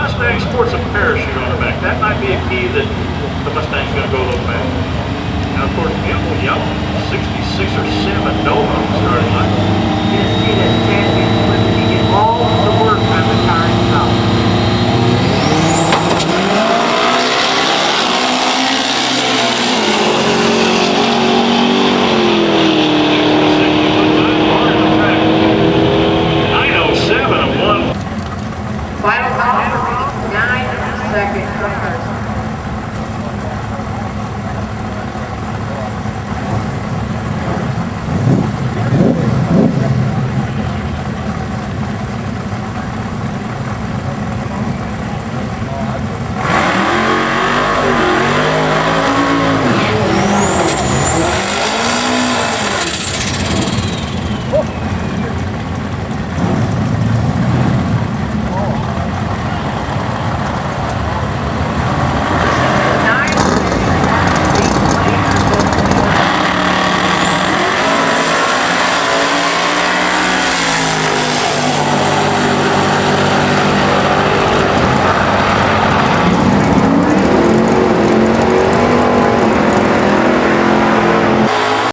Mustang sports a parachute on the back. That might be a key that the Mustang's going to go a little fast. And of course, beautiful yellow, 66 or 7 Nova starting line. You just see that champion when you get all the work on the car itself. Final call, 9 seconds.